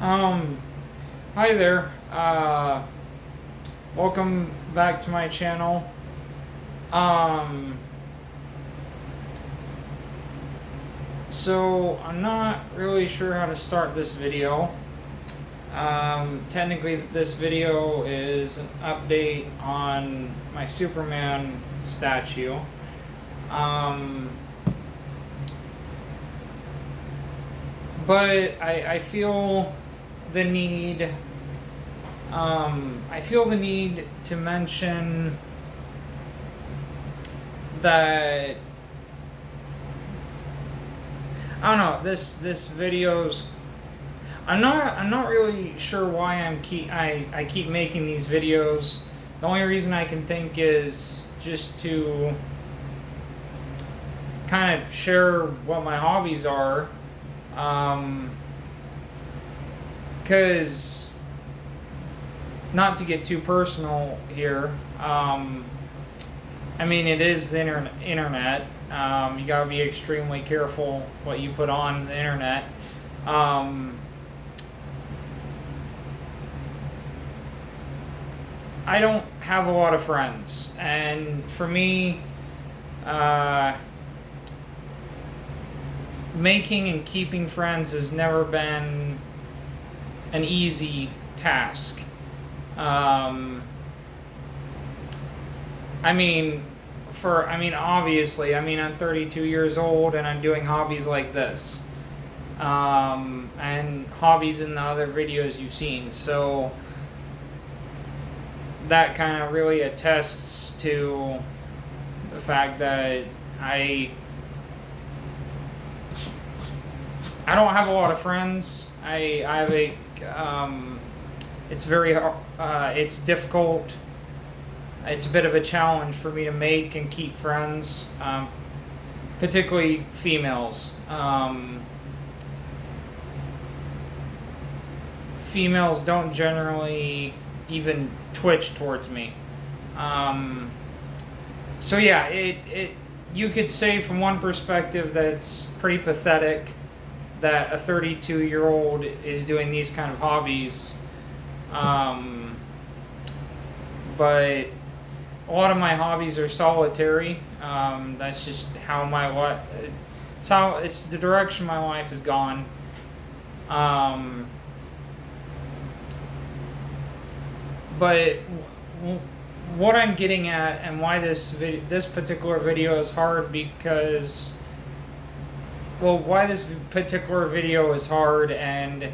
Um, Hi there. Welcome back to my channel. Um, so I'm not really sure how to start this video. Technically, this video is an update on my Superman statue. Um, but I feel the need. I feel the need to mention that I don't know. This video's. I'm not really sure why I keep making these videos. The only reason I can think is just to kind of share what my hobbies are. Because not to get too personal here. I mean, it is the internet. You gotta be extremely careful what you put on the internet. I don't have a lot of friends, and for me, making and keeping friends has never been an easy task. Obviously, I'm 32 years old and I'm doing hobbies like this, and hobbies in the other videos you've seen. So that kind of really attests to the fact that I don't have a lot of friends. I have a it's very it's difficult. It's a bit of a challenge for me to make and keep friends, particularly females. Females don't generally even twitch towards me. So yeah, it you could say from one perspective that it's pretty pathetic that a 32-year-old is doing these kind of hobbies. But a lot of my hobbies are solitary. That's just how my life. It's the direction my life has gone. But what I'm getting at and why this particular video is hard because. Well, why this particular video is hard and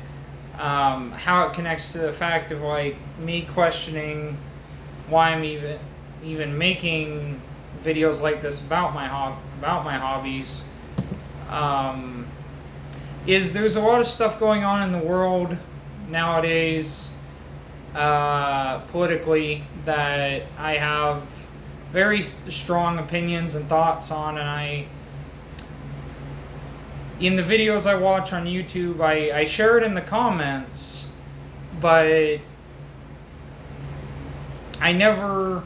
how it connects to the fact of like me questioning why I'm even making videos like this about my hobbies is there's a lot of stuff going on in the world nowadays politically that I have very strong opinions and thoughts on, and in the videos I watch on YouTube, I share it in the comments, but I never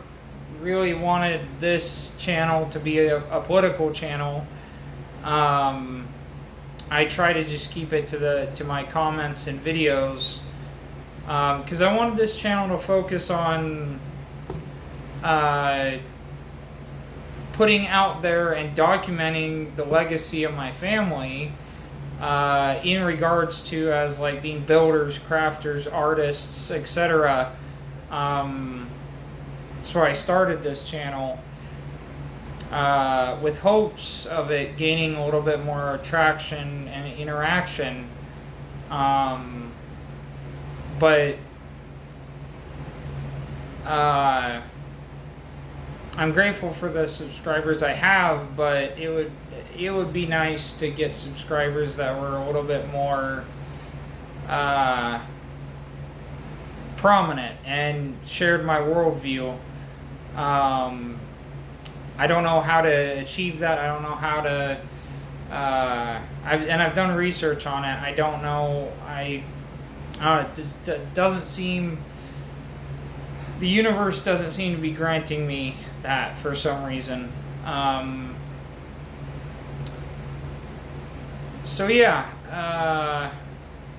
really wanted this channel to be a political channel. I try to just keep it to my comments and videos, because I wanted this channel to focus on putting out there and documenting the legacy of my family in regards to as like being builders, crafters, artists, etc. So I started this channel with hopes of it gaining a little bit more attraction and interaction. But I'm grateful for the subscribers I have, but it would be nice to get subscribers that were a little bit more prominent and shared my worldview. I don't know how to achieve that. I don't know how to. I've done research on it. I don't know. I don't know. It just doesn't seem. The universe doesn't seem to be granting me that for some reason. So yeah,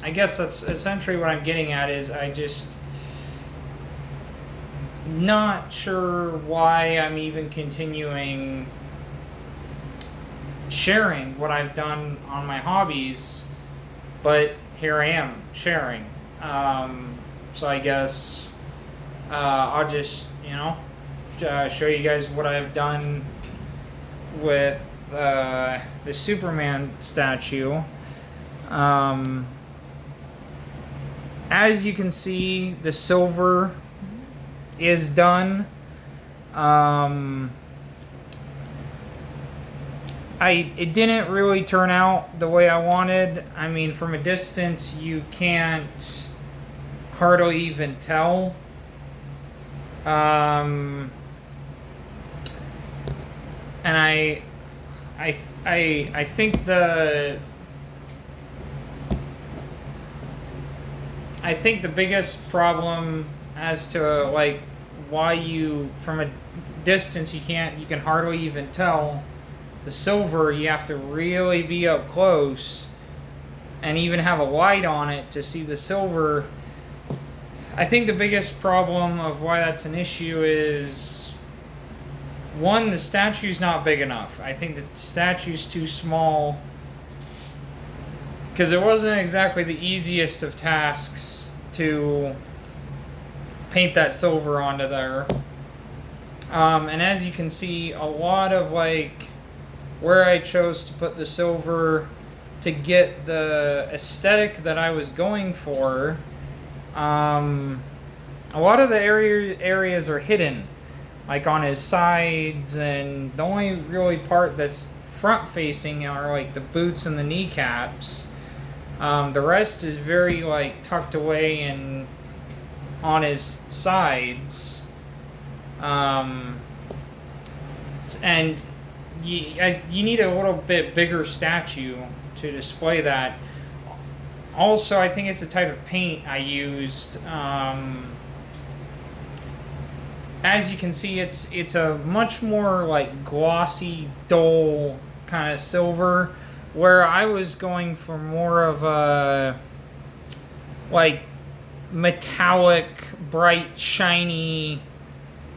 I guess that's essentially what I'm getting at. Is I just not sure why I'm even continuing sharing what I've done on my hobbies, but here I am sharing. So I guess I'll just, show you guys what I've done with the Superman statue. As you can see, the silver is done. It didn't really turn out the way I wanted. I mean, from a distance, you can't hardly even tell. And I think the biggest problem as to like why you from a distance you can hardly even tell the silver. You have to really be up close and even have a light on it to see the silver. I think the biggest problem of why that's an issue is, one, the statue's not big enough. I think the statue's too small, because it wasn't exactly the easiest of tasks to paint that silver onto there. And as you can see, a lot of like where I chose to put the silver to get the aesthetic that I was going for, a lot of the areas are hidden, like on his sides, and the only really part that's front facing are like the boots and the kneecaps. The rest is very like tucked away and on his sides. And you need a little bit bigger statue to display that. Also, I think it's the type of paint I used. As you can see, it's a much more like glossy, dull kind of silver, where I was going for more of a like metallic, bright, shiny,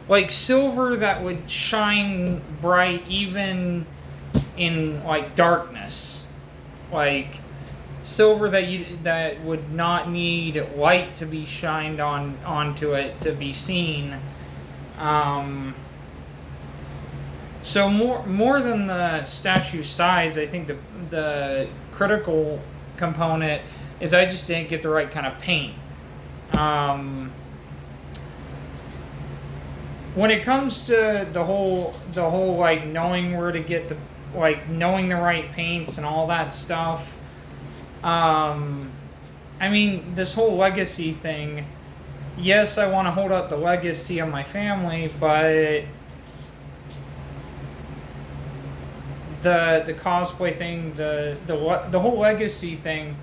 like silver that would shine bright even in like darkness, like silver that would not need light to be shined onto it to be seen. So more than the statue size, I think the critical component is I just didn't get the right kind of paint. When it comes to the whole like knowing where to get knowing the right paints and all that stuff, I mean, this whole legacy thing, yes, I want to hold up the legacy of my family, but the cosplay thing, the whole legacy thing,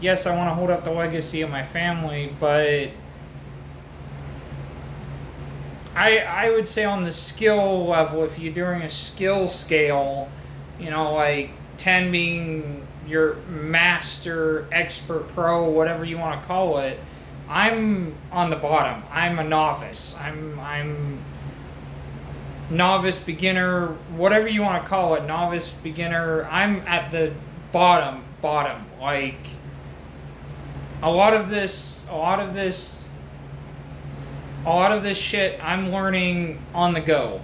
yes, I want to hold up the legacy of my family, but I would say on the skill level, if you're doing a skill scale, like 10 being your master, expert, pro, whatever you want to call it, I'm on the bottom. I'm a novice. I'm novice, beginner, whatever you want to call it, novice, beginner. I'm at the bottom. Like a lot of this shit I'm learning on the go.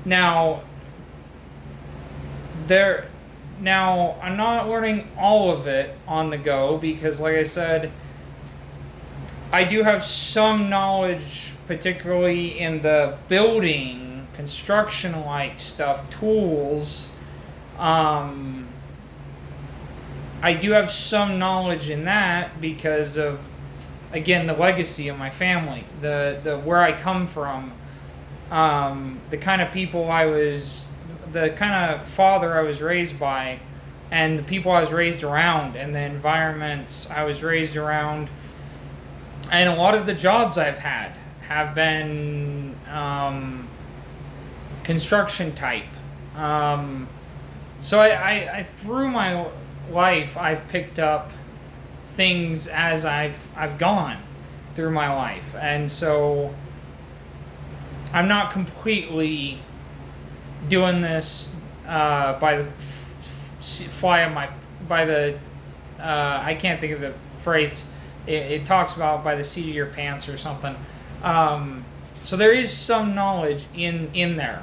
Now I'm not learning all of it on the go because, like I said, I do have some knowledge, particularly in the building, construction-like stuff, tools. I do have some knowledge in that because of, again, the legacy of my family, the where I come from, the kind of people the kind of father I was raised by, and the people I was raised around, and the environments I was raised around. And a lot of the jobs I've had have been construction type. So I through my life, I've picked up things as I've gone through my life, and so I'm not completely doing this by the I can't think of the phrase. It talks about by the seat of your pants or something. So there is some knowledge in there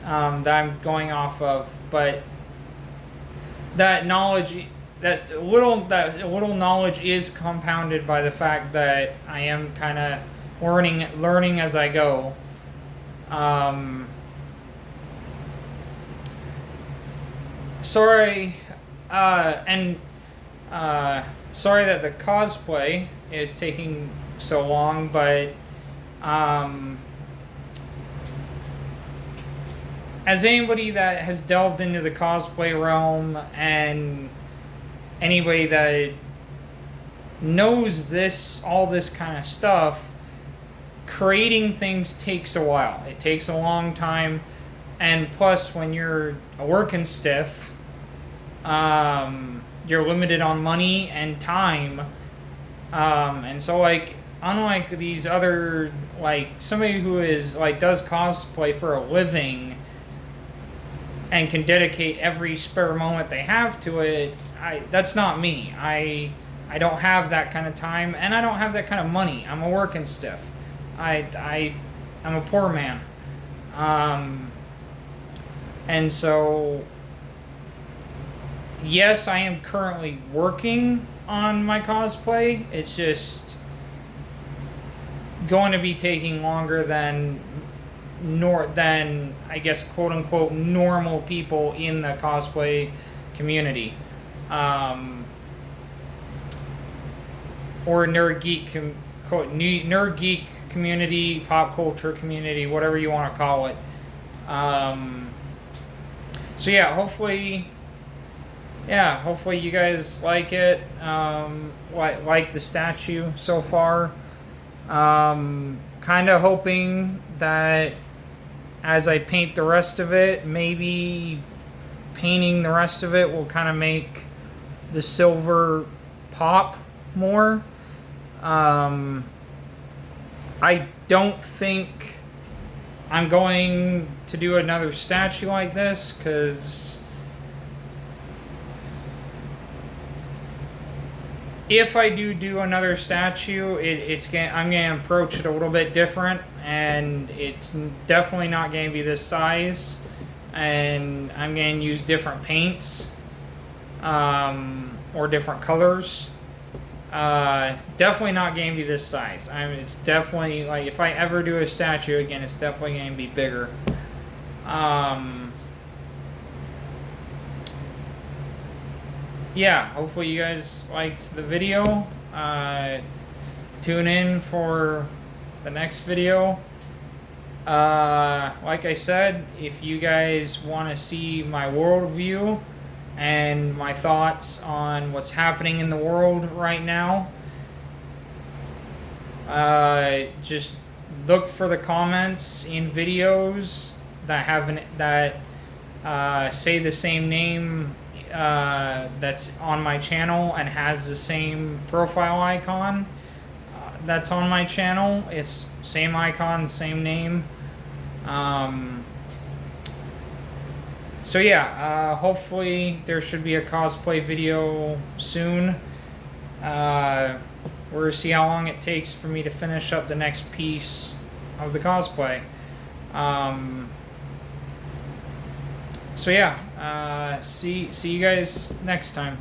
that I'm going off of, but that knowledge, that little knowledge is compounded by the fact that I am kind of learning as I go. Sorry that the cosplay is taking so long, but as anybody that has delved into the cosplay realm and anybody that knows all this kind of stuff, creating things takes a while. It takes a long time, and plus when you're a working stiff, you're limited on money and time, and so like unlike these other, like somebody who is like does cosplay for a living and can dedicate every spare moment they have to it, that's not me. I don't have that kind of time, and I don't have that kind of money. I'm a working stiff. I'm a poor man, and so yes, I am currently working on my cosplay. It's just going to be taking longer than I guess quote unquote normal people in the cosplay community, or nerd geek community, pop culture community, whatever you want to call it. So yeah, hopefully you guys like it. Like the statue so far. Kind of hoping that as I paint the rest of it, maybe painting the rest of it will kind of make the silver pop more. I don't think I'm going to do another statue like this, because if I do another statue, I'm going to approach it a little bit different, and it's definitely not going to be this size, and I'm going to use different paints, or different colors. Definitely not going to be this size. It's definitely, like, if I ever do a statue again, it's definitely going to be bigger. Yeah, hopefully you guys liked the video. Tune in for the next video. Like I said, if you guys want to see my worldview and my thoughts on what's happening in the world right now, just look for the comments in videos that say the same name that's on my channel and has the same profile icon that's on my channel. It's same icon, same name. So yeah, hopefully there should be a cosplay video soon. We're gonna see how long it takes for me to finish up the next piece of the cosplay. So yeah, see you guys next time.